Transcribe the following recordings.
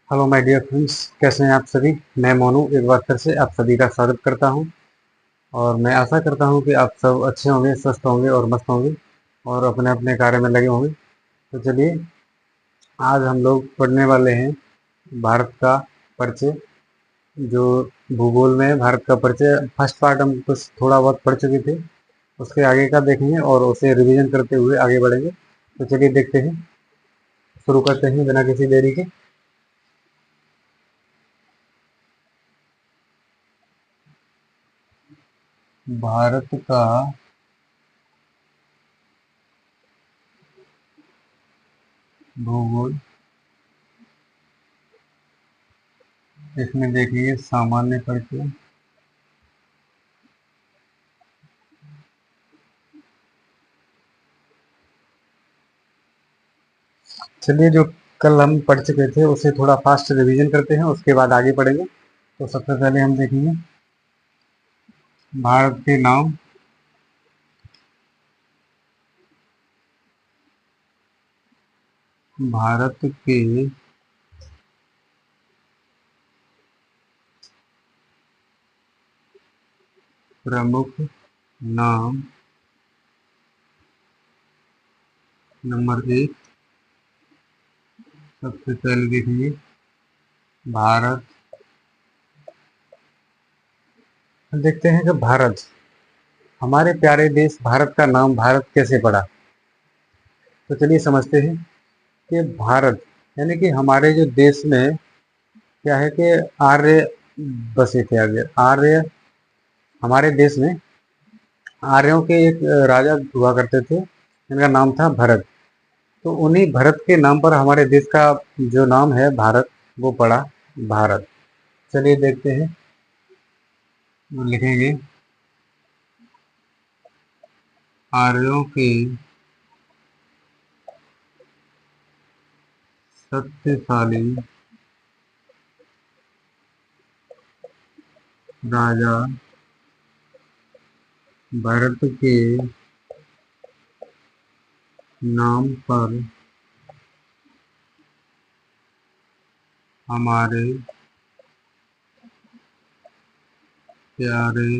Hello my dear friends, कैसे हैं आप सभी। मैं मोनू एक बार फिर से आप सभी का स्वागत करता हूं और मैं आशा करता हूं कि आप सब अच्छे होंगे, स्वस्थ होंगे और मस्त होंगे और अपने अपने कार्य में लगे होंगे। तो चलिए, आज हम लोग पढ़ने वाले हैं भारत का परिचय। जो भूगोल में है, भारत का परिचय फर्स्ट पार्ट हम कुछ थोड़ा बहुत पढ़ चुके थे। उसके आगे का देखेंगे और उसे रिवीजन करते हुए आगे बढ़ेंगे। तो चलिए देखते हैं, शुरू करते हैं बिना किसी देरी के। भारत का भूगोल, इसमें देखिए सामान्य परिचय। चलिए, जो कल हम पढ़ चुके थे उसे थोड़ा फास्ट रिवीजन करते हैं, उसके बाद आगे बढ़ेंगे। तो सबसे पहले हम देखेंगे भारत के नाम। भारत के प्रमुख नाम। नंबर एक, सबसे पहले देखेंगे भारत। देखते हैं कि भारत, हमारे प्यारे देश भारत का नाम भारत कैसे पड़ा। तो चलिए समझते हैं कि भारत यानी कि हमारे जो देश में क्या है कि आर्य बसे थे। आगे आर्य, हमारे देश में आर्यों के एक राजा हुआ करते थे, इनका नाम था भरत। तो उन्हीं भरत के नाम पर हमारे देश का जो नाम है भारत, वो पड़ा भारत। चलिए देखते हैं, लिखेंगे आर्यों के शक्तिशाली राजा भरत के नाम पर हमारे प्यारे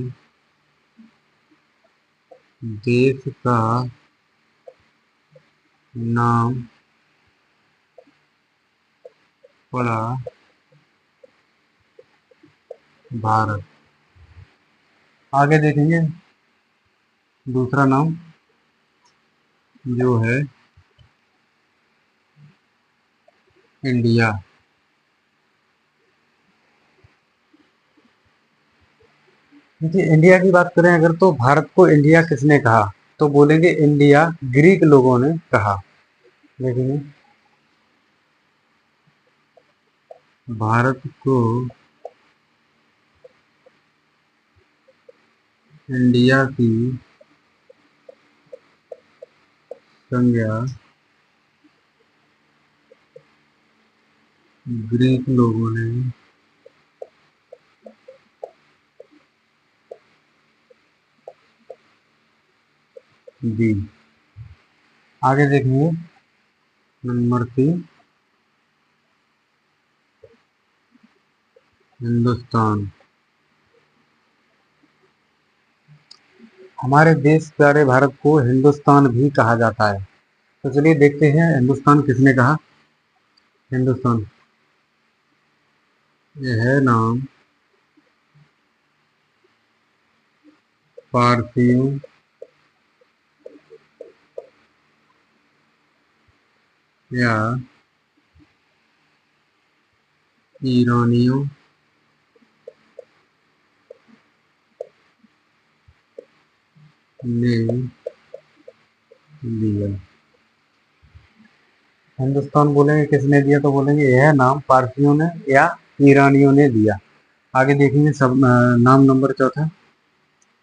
देश का नाम पड़ा भारत। आगे देखेंगे दूसरा नाम जो है इंडिया। देखिए, इंडिया की बात करें अगर, तो भारत को इंडिया किसने कहा, तो बोलेंगे इंडिया ग्रीक लोगों ने कहा। देखेंगे भारत को इंडिया की संज्ञा ग्रीक लोगों ने दी। आगे देखेंगे नंबर 3, हिंदुस्तान। हमारे देश प्यारे भारत को हिंदुस्तान भी कहा जाता है। तो चलिए देखते हैं हिंदुस्तान किसने कहा। हिंदुस्तान, यह नाम पारसियों या ईरानियों ने दिया। हिंदुस्तान बोलेंगे किसने दिया, तो बोलेंगे यह नाम पारसियों ने या ईरानियों ने दिया। आगे देखेंगे सब नाम नंबर चौथा,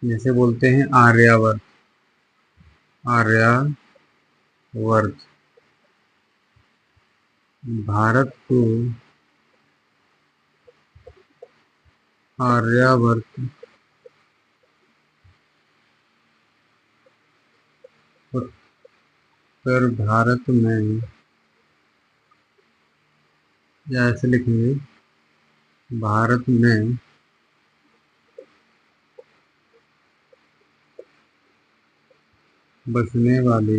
जैसे बोलते हैं आर्यावर्त। आर्यावर्त भारत को आर्यावर्त उत्तर भारत में या ऐसे लिखेंगे, भारत में बसने वाले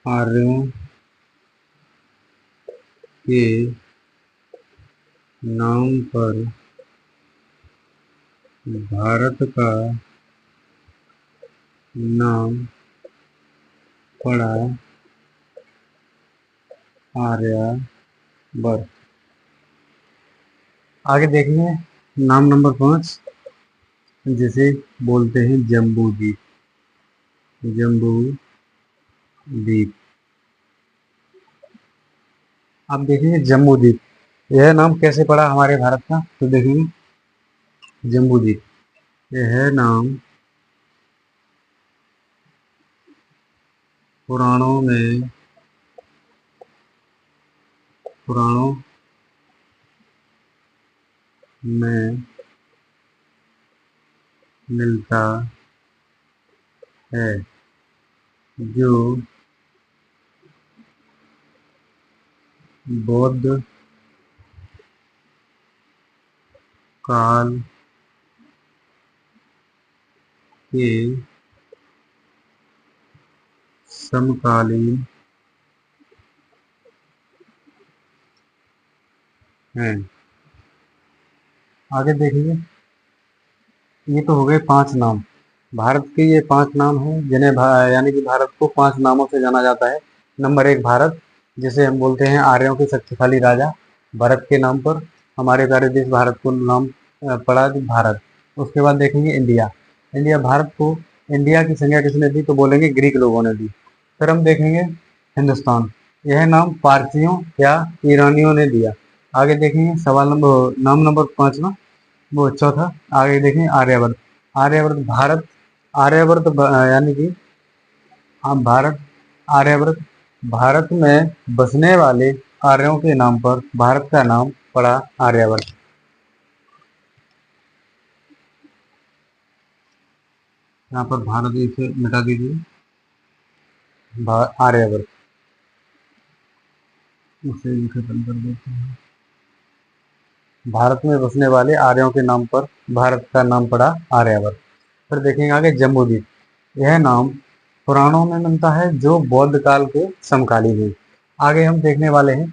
आर्यों के नाम पर भारत का नाम पड़ा आर्यावर्त। आगे देखेंगे नाम नंबर 5, जिसे बोलते हैं जम्बू द्वीप। जम्बू द्वीप। अब देखेंगे जम्बू द्वीप, यह नाम कैसे पड़ा हमारे भारत का, तो देखेंगे जम्बू द्वीप, यह नाम पुराणों में मिलता है, जो बौद्ध काल के समकालीन हैं। आगे देखेंगे, ये तो हो गए 5 नाम, भारत के ये 5 नाम हैं जिन्हें यानी कि भारत को 5 नामों से जाना जाता है। नंबर 1 भारत, जिसे हम बोलते हैं आर्यों के शक्तिशाली राजा। भारत के नाम पर हमारे प्यारे देश भारत को नाम पड़ा भारत। उसके बाद देखेंगे इंडिया। इंडिया, भारत को इंडिया की संज्ञा किसने दी, तो बोलेंगे ग्रीक लोगों ने दी। फिर हम देखेंगे हिंदुस्तान, यह नाम पारसियों या ईरानियों ने दिया। आगे देखेंगे सवाल नंबर नाम नंबर 5 ना, वो चौथा। आगे देखें आर्यवर्त। आर्यवर्त भारत, आर्यवर्त यानी कि हम भारत, आर्यवर्त भारत में बसने वाले आर्यों के नाम पर भारत का नाम पड़ा आर्यवर्त। यहाँ पर भारत इसे मिटा दीजिए, आर्यवर्त इसे खत्म कर देते हैं। भारत में बसने वाले आर्यों के नाम पर भारत का नाम पड़ा आर्यवर्त। फिर देखेंगे आगे जम्बूद्वीप, यह नाम पुराणों में मिलता है जो बौद्ध काल के समकालीन है। आगे हम देखने वाले हैं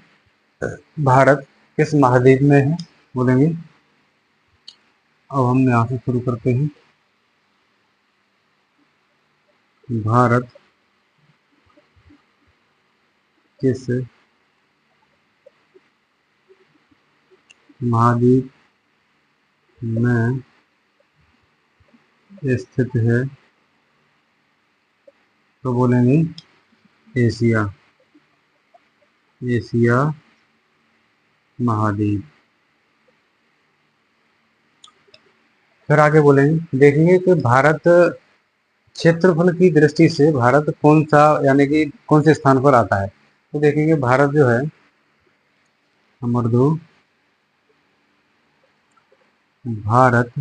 भारत किस महाद्वीप में है, बोलेंगे। अब हम यहाँ से शुरू करते हैं। भारत किस महाद्वीप में स्थित है, तो बोलेंगे एशिया, एशिया महाद्वीप। फिर आगे बोलेंगे, देखेंगे कि भारत क्षेत्रफल की दृष्टि से भारत कौन सा यानी कि कौन से स्थान पर आता है, तो देखेंगे भारत जो है नंबर 2, भारत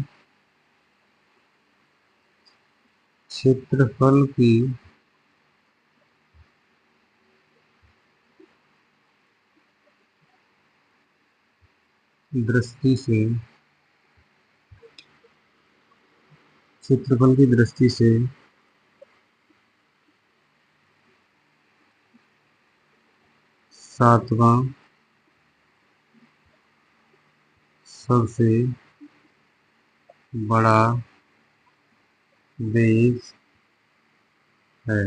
क्षेत्रफल की दृष्टि से, क्षेत्रफल की दृष्टि से 7वां सबसे बड़ा देश है।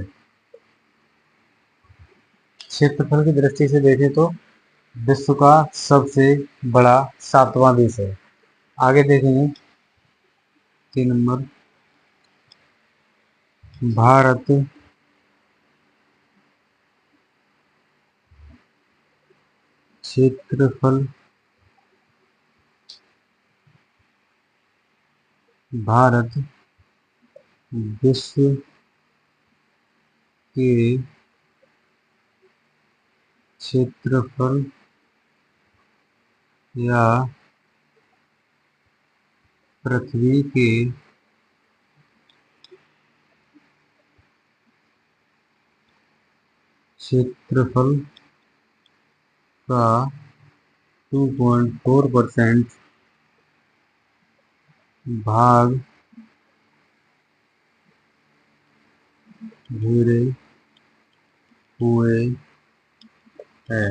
क्षेत्रफल की दृष्टि से देखें तो विश्व का सबसे बड़ा 7वां देश है। आगे देखेंगे 3 नंबर, भारत क्षेत्रफल, भारत विश्व के क्षेत्रफल या पृथ्वी के क्षेत्रफल का 2.4% भाग घेरे हुए है।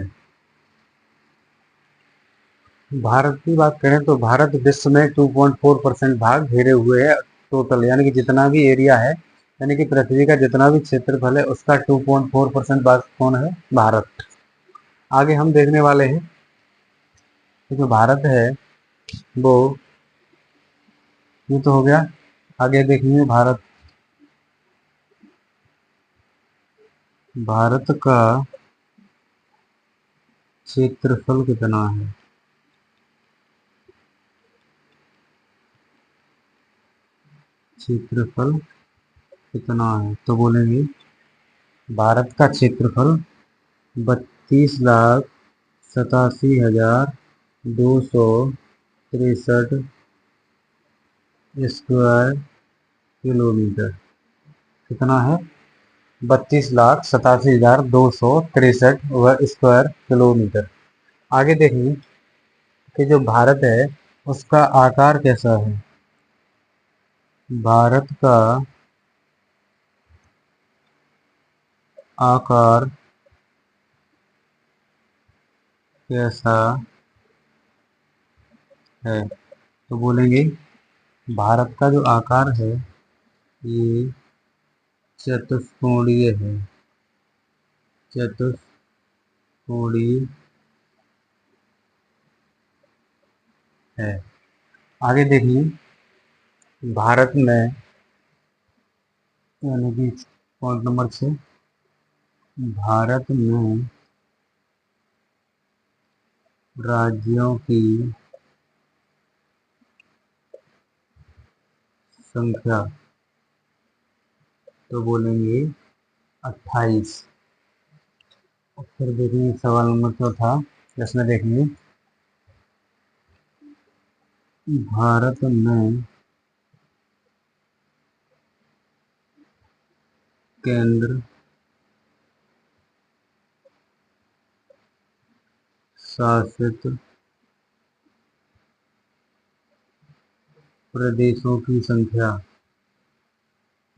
भारत की बात करें तो भारत विश्व में 2.4% भाग घेरे हुए है टोटल, यानी कि जितना भी एरिया है, यानी कि पृथ्वी का जितना भी क्षेत्रफल है उसका 2.4% भाग कौन है? भारत। आगे हम देखने वाले हैं कि जो भारत है वो, ये तो हो गया। आगे देखेंगे भारत, भारत का क्षेत्रफल कितना है? क्षेत्रफल कितना है तो बोलेंगे भारत का क्षेत्रफल 32,87,263 स्क्वायर किलोमीटर। कितना है? 32,87,263 स्क्वायर किलोमीटर। आगे देखेंगे कि जो भारत है उसका आकार कैसा है। भारत का आकार कैसा है तो बोलेंगे भारत का जो आकार है ये चतुष्कोणीय है। चतुष्कोणीय है। आगे देखिए भारत में, यानी कि पॉइंट नंबर 6, भारत में राज्यों की संख्या तो बोलेंगे 28। और फिर देखेंगे सवाल नंबर चौथा, इसमें देखेंगे भारत में केंद्र शासित प्रदेशों की संख्या,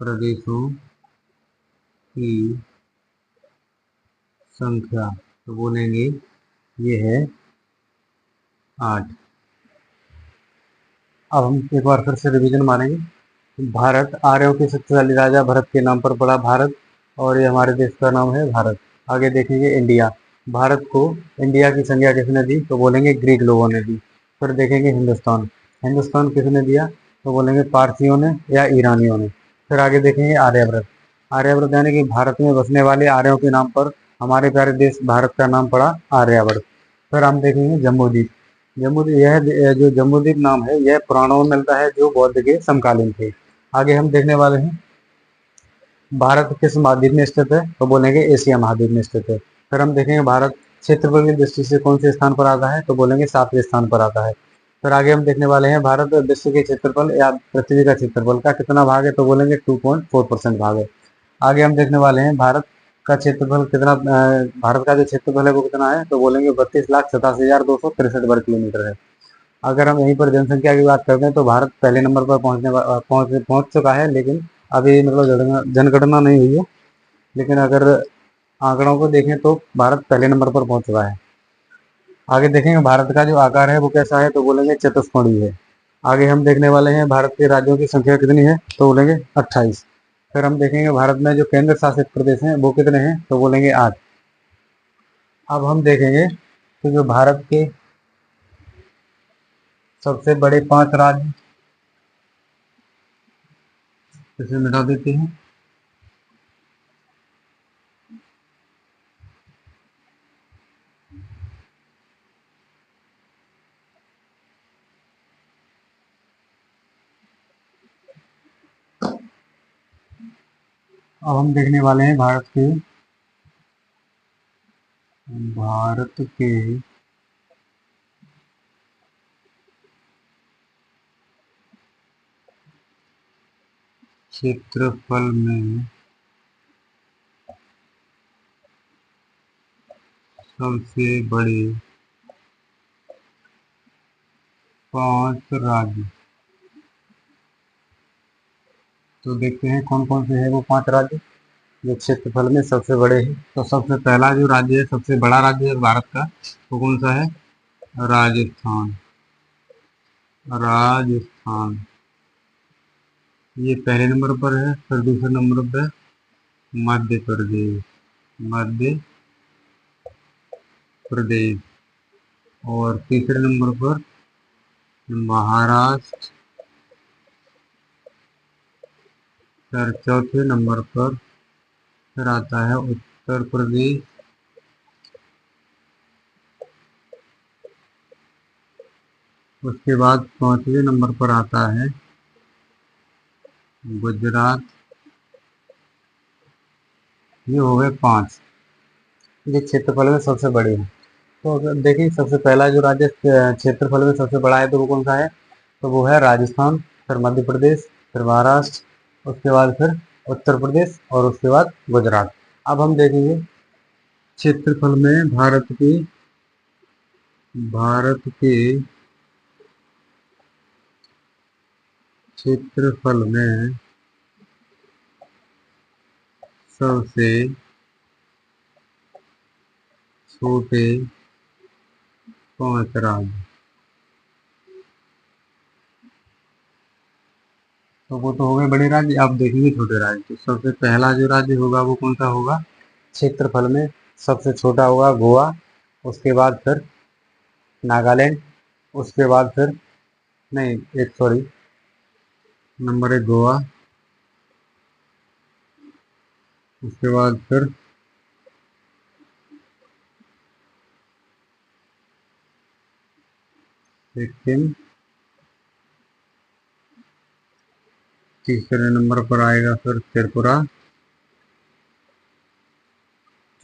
प्रदेशों की संख्या तो बोलेंगे ये है 8। अब हम एक बार फिर से रिवीजन मारेंगे। भारत, आर्यों के शक्तिशाली राजा भरत के नाम पर पड़ा भारत, और ये हमारे देश का नाम है भारत। आगे देखेंगे इंडिया। भारत को इंडिया की संज्ञा किसने दी तो बोलेंगे ग्रीक लोगों ने दी। फिर देखेंगे हिंदुस्तान। हिंदुस्तान किसने दिया तो बोलेंगे पारसियों ने या ईरानियों ने। फिर आगे देखेंगे आर्यव्रत। आर्यव्रत यानी कि भारत में बसने वाले आर्यों के नाम पर हमारे प्यारे देश भारत का नाम पड़ा आर्यावर्त। फिर हम देखेंगे जम्बूद्वीप। जम्बूद्वीप, यह जो जम्बूद्वीप नाम है यह पुराणों में मिलता है जो बौद्ध के समकालीन थे। आगे हम देखने वाले हैं भारत किस महाद्वीप में स्थित है तो बोलेंगे एशिया महाद्वीप में स्थित है। फिर हम देखेंगे भारत क्षेत्रफल की दृष्टि से कौन से स्थान पर आता है तो बोलेंगे 7वें स्थान पर आता है। फिर आगे हम देखने वाले हैं भारत विश्व के क्षेत्रफल या पृथ्वी का क्षेत्रफल का कितना भाग है तो बोलेंगे 2.4% भाग है। आगे हम देखने वाले हैं भारत का क्षेत्रफल कितना, भारत का जो क्षेत्रफल है वो कितना है तो बोलेंगे 32,87,263 वर्ग किलोमीटर है। अगर हम यहीं पर जनसंख्या की बात करते हैं तो भारत पहले नंबर पर पहुंच चुका है, लेकिन अभी मतलब जनगणना नहीं हुई है। लेकिन अगर आंकड़ों को देखें तो भारत पहले नंबर पर पहुंच चुका है। आगे देखेंगे भारत का जो आकार है वो कैसा है तो बोलेंगे चतुष्कोणीय है। आगे हम देखने वाले हैं भारत के राज्यों की संख्या कितनी है तो बोलेंगे 28। फिर हम देखेंगे भारत में जो केंद्र शासित प्रदेश हैं वो कितने हैं तो बोलेंगे 8। अब हम देखेंगे कि जो भारत के सबसे बड़े 5 राज्य, इसे मिटा देते हैं। अब हम देखने वाले हैं भारत के क्षेत्रफल में सबसे बड़े 5 राज्य। तो देखते हैं कौन कौन से हैं वो 5 राज्य जो क्षेत्रफल में सबसे बड़े हैं। तो सबसे पहला जो राज्य है, सबसे बड़ा राज्य है भारत का, वो कौन सा है? राजस्थान। राजस्थान ये पहले नंबर पर है। फिर दूसरे नंबर पर मध्य प्रदेश। मध्य प्रदेश। और तीसरे नंबर पर महाराष्ट्र। फिर चौथे नंबर पर फिर आता है उत्तर प्रदेश। उसके बाद पांचवें नंबर पर आता है गुजरात। ये हो गए 5 जो क्षेत्रफल में सबसे बड़े हैं। तो अगर देखिए सबसे पहला जो राज्य क्षेत्रफल में सबसे बड़ा है तो वो कौन सा है? तो वो है राजस्थान। फिर मध्य प्रदेश। फिर महाराष्ट्र। उसके बाद फिर उत्तर प्रदेश और उसके बाद गुजरात। अब हम देखेंगे क्षेत्रफल में भारत के क्षेत्रफल में सबसे छोटे 5 राज्य। तो वो तो हो गए बड़े राज्य। अब देखेंगे छोटे राज्य। तो सबसे पहला जो राज्य होगा वो कौन सा होगा? क्षेत्रफल में सबसे छोटा होगा गोवा। उसके बाद फिर नागालैंड। उसके बाद फिर नहीं एक सॉरी नंबर 1 गोवा। उसके बाद फिर सिक्किम। तीसरे नंबर पर आएगा फिर त्रिपुरा।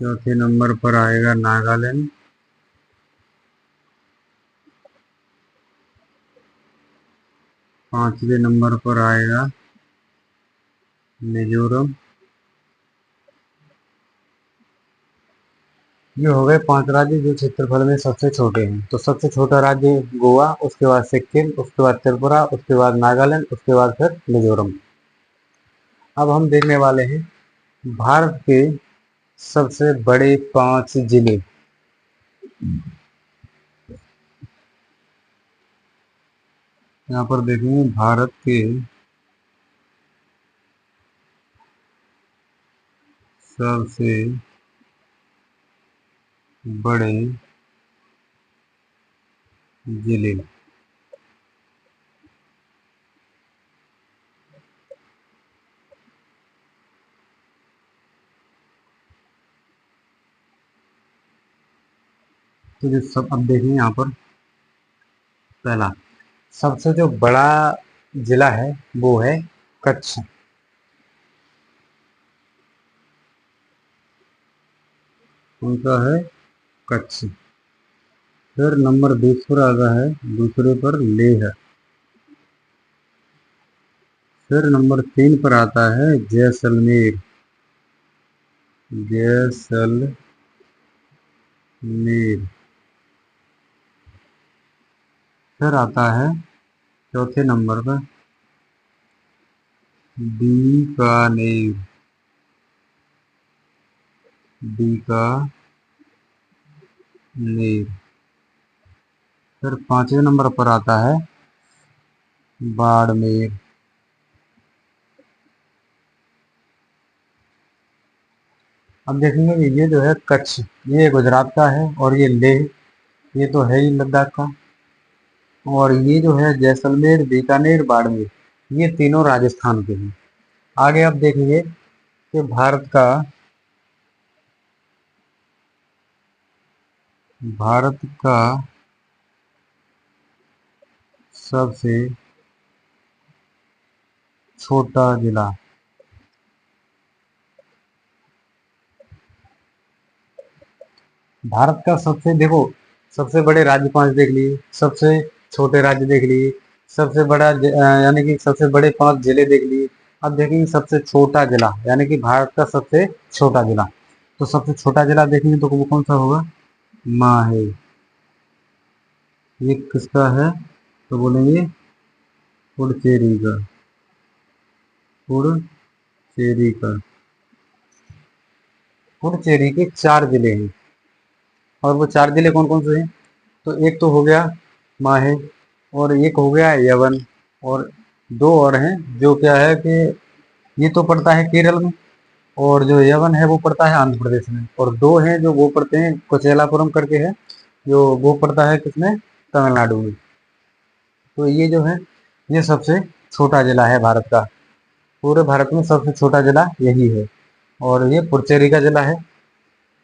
चौथे नंबर पर आएगा नागालैंड। पांचवें नंबर पर आएगा मिजोरम। ये हो गए 5 राज्य जो क्षेत्रफल में सबसे छोटे हैं। तो सबसे छोटा राज्य गोवा। उसके बाद सिक्किम। उसके बाद त्रिपुरा। उसके बाद नागालैंड। उसके बाद फिर मिजोरम। अब हम देखने वाले हैं भारत के सबसे बड़े 5 जिले। यहाँ पर देखेंगे भारत के सबसे बड़े जिले। तो जो सब अब देखेंगे यहाँ पर पहला सबसे जो बड़ा जिला है वो है कच्छ। उनका है कच्छ। फिर नंबर 2 पर आता है, दूसरे पर लेह। फिर नंबर 3 पर आता है जैसलमेर। जैसलमेर। फिर आता है चौथे नंबर पर बीकानेर। बीकानेर। फिर पांचवें नंबर पर आता है बाड़मेर। अब देखेंगे कि ये जो है कच्छ, ये गुजरात का है। और ये लेह, ये तो है ही लद्दाख का। और ये जो है जैसलमेर, बीकानेर, बाड़मेर, ये तीनों राजस्थान के हैं। आगे आप देखेंगे कि भारत का सबसे छोटा जिला। भारत का सबसे देखो सबसे बड़े राज्य 5 देख लिए, सबसे छोटे राज्य देख लिए, सबसे बड़ा यानी कि सबसे बड़े 5 जिले देख लिए। अब देखेंगे सबसे छोटा जिला यानी कि भारत का सबसे छोटा जिला। तो सबसे छोटा जिला देखेंगे तो वो कौन सा होगा? माँ है, ये किसका है? तो बोलेंगे पुडचेरी का, पुडचेरी का। पुडुचेरी के 4 जिले हैं, और वो 4 जिले कौन कौन से हैं? तो एक तो हो गया माहे, और एक हो गया यवन, और दो और हैं जो क्या है कि ये तो पड़ता है केरल में, और जो यवन है वो पड़ता है आंध्र प्रदेश में, और दो हैं जो वो पड़ते हैं कोचेलापुरम करके है, जो वो पड़ता है किसमें? तमिलनाडु में। तो ये जो है, ये सबसे छोटा जिला है भारत का, पूरे भारत में सबसे छोटा जिला यही है, और ये पुडुचेरी का जिला है।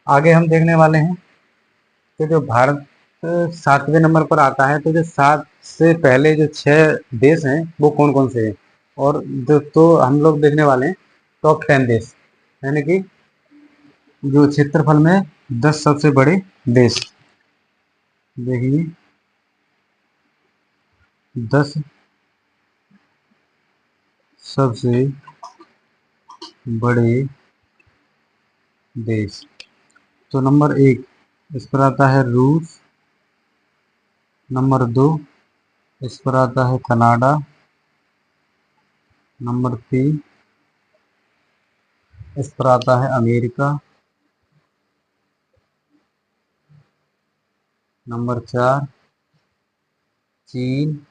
आगे हम देखने वाले हैं कि जो भारत 7वें नंबर पर आता है, तो जो 7 से पहले जो 6 देश हैं वो कौन कौन से हैं, और जो तो हम लोग देखने वाले हैं टॉप 10 देश, यानी कि जो क्षेत्रफल में 10 सबसे बड़े देश। देखिए 10 सबसे बड़े देश। तो नंबर 1 इस पर आता है रूस, नंबर 2 इस पर आता है कनाडा, नंबर 3 इस पर आता है अमेरिका, नंबर 4 चीन,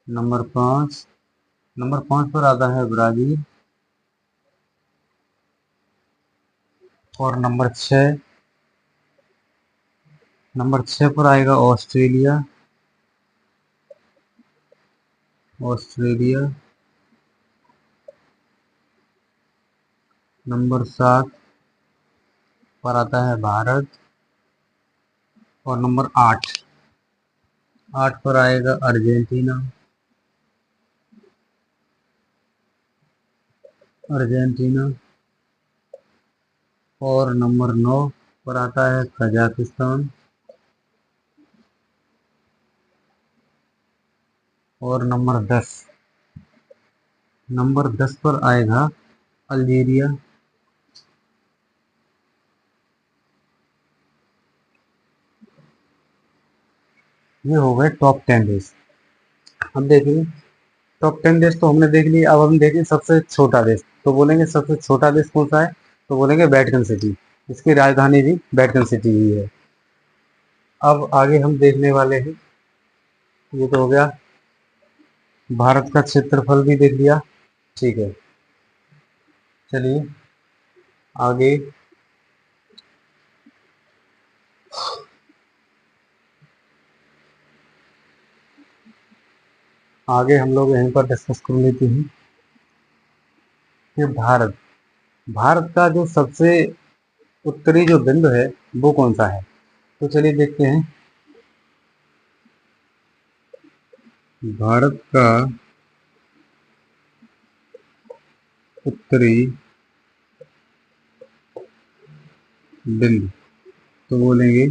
नंबर 5 पर आता है ब्राज़ील, और नंबर 6 पर आएगा ऑस्ट्रेलिया। नंबर 7 पर आता है भारत, और नंबर 8 पर आएगा अर्जेंटीना, और नंबर 9 पर आता है कजाकिस्तान, और नंबर 10 पर आएगा अल्जीरिया। ये हो गए टॉप 10 देश। अब देखिए टॉप 10 देश तो हमने देख लिया, अब हम देखें सबसे छोटा देश। तो बोलेंगे सबसे छोटा देश कौन सा है? तो बोलेंगे वेटिकन सिटी, इसकी राजधानी भी वेटिकन सिटी ही है। अब आगे हम देखने वाले हैं, ये तो हो गया भारत का क्षेत्रफल भी देख लिया, ठीक है। चलिए आगे, हम लोग यहीं पर डिस्कस कर लेते हैं कि भारत का जो सबसे उत्तरी जो बिंदु है वो कौन सा है। तो चलिए देखते हैं, भारत का उत्तरी बिंदु, तो बोलेंगे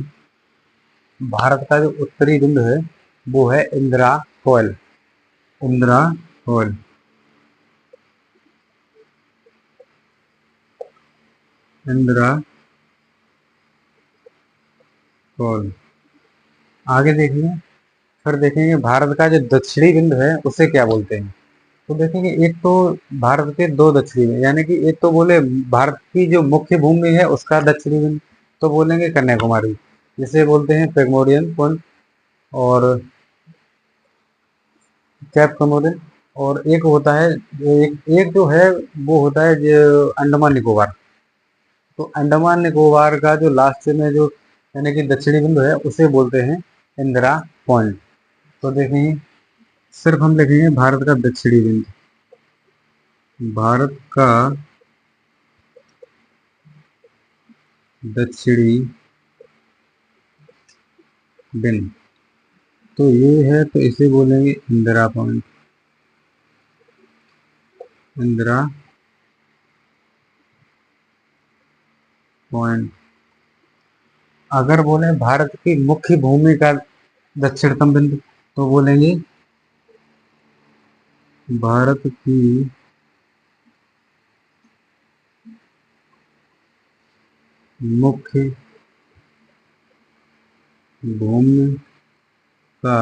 भारत का जो उत्तरी बिंदु है वो है Indira call. Indira call, Indira call. आगे देखिए, फिर देखेंगे भारत का जो दक्षिणी बिंदु है उसे क्या बोलते हैं। तो देखेंगे एक तो भारत के दो दक्षिणी बिंदु, यानी कि एक तो बोले भारत की जो मुख्य भूमि है उसका दक्षिणी बिंदु, तो बोलेंगे कन्याकुमारी, जिसे बोलते हैं पेगमोडियन पॉइंट, और कैप कमोडिन। और एक होता है, एक जो है वो होता है जो अंडमान निकोबार। तो अंडमान निकोबार का जो लास्ट में जो यानी कि दक्षिणी बिंदु है उसे बोलते हैं इंदिरा पॉइंट। तो देखेंगे, सिर्फ हम लिखेंगे भारत का दक्षिणी बिंदु, भारत का दक्षिणी बिंदु, तो ये है, तो इसे बोलेंगे इंदिरा पॉइंट, इंदिरा पॉइंट। अगर बोले भारत की मुख्य भूमि का दक्षिणतम बिंदु, तो बोलेंगे भारत की मुख्य भूमि का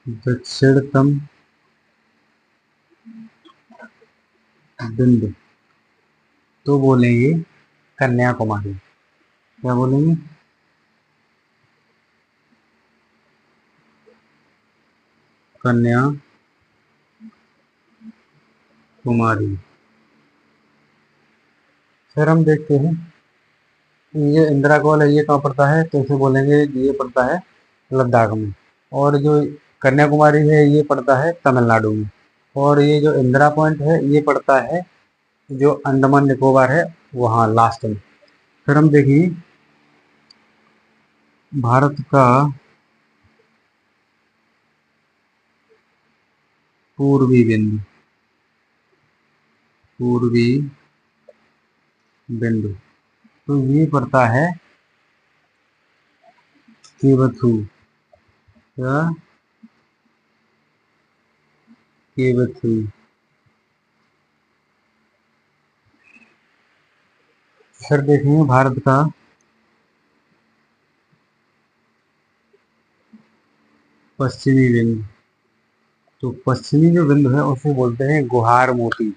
दक्षिणतम बिंदु तो बोलेंगे कन्याकुमारी। क्या बोलेंगे? कन्याकुमारी। फिर हम देखते हैं ये इंदिरा कॉल है, ये कहाँ पड़ता है? तो इसे बोलेंगे ये पड़ता है लद्दाख में। और जो कन्याकुमारी है ये पड़ता है तमिलनाडु में। और ये जो इंदिरा पॉइंट है ये पड़ता है जो अंडमान निकोबार है वहाँ लास्ट में। फिर हम देखिए भारत का पूर्वी बिंदु, पूर्वी बिंदु तो ये पड़ता है केवथू या केवथू। फिर देखेंगे भारत का पश्चिमी बिंदु। तो पश्चिमी जो बिंदु है उसे बोलते हैं गुहार मोती,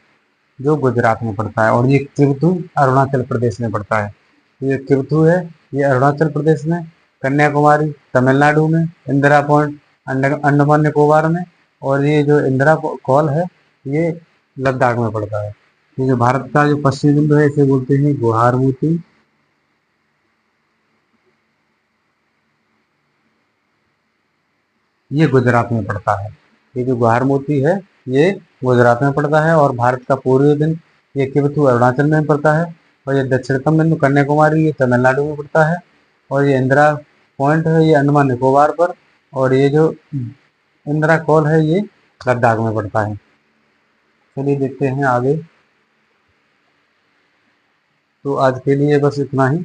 जो गुजरात में पड़ता है। और ये किवथू अरुणाचल प्रदेश में पड़ता है। ये किवथू है ये अरुणाचल प्रदेश में, कन्याकुमारी तमिलनाडु में, इंदिरा पॉइंट अंडमान निकोबार में, और ये जो इंदिरा कॉल है ये लद्दाख में पड़ता है। ये जो भारत का जो पश्चिमी बिंदु है इसे बोलते हैं गुहार मोती। ये गुजरात में पड़ता है। ये जो गुहार मोती है ये गुजरात में पड़ता है। और भारत का पूर्वी बिंदु ये किवथू अरुणाचल में पड़ता है। और ये दक्षिणतम बिंदु कन्याकुमारी ये तमिलनाडु में पड़ता है। और ये इंदिरा पॉइंट है ये अंडमान निकोबार पर। और ये जो इंदिरा कॉल है ये लद्दाख में पड़ता है। चलिए देखते हैं आगे। तो आज के लिए बस इतना ही।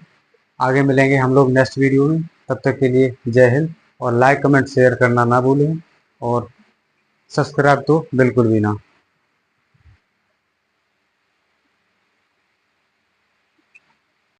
आगे मिलेंगे हम लोग नेक्स्ट वीडियो में। तब तक के लिए जय हिंद। और लाइक कमेंट शेयर करना ना भूलें। और सब्सक्राइब तो बिल्कुल भी ना।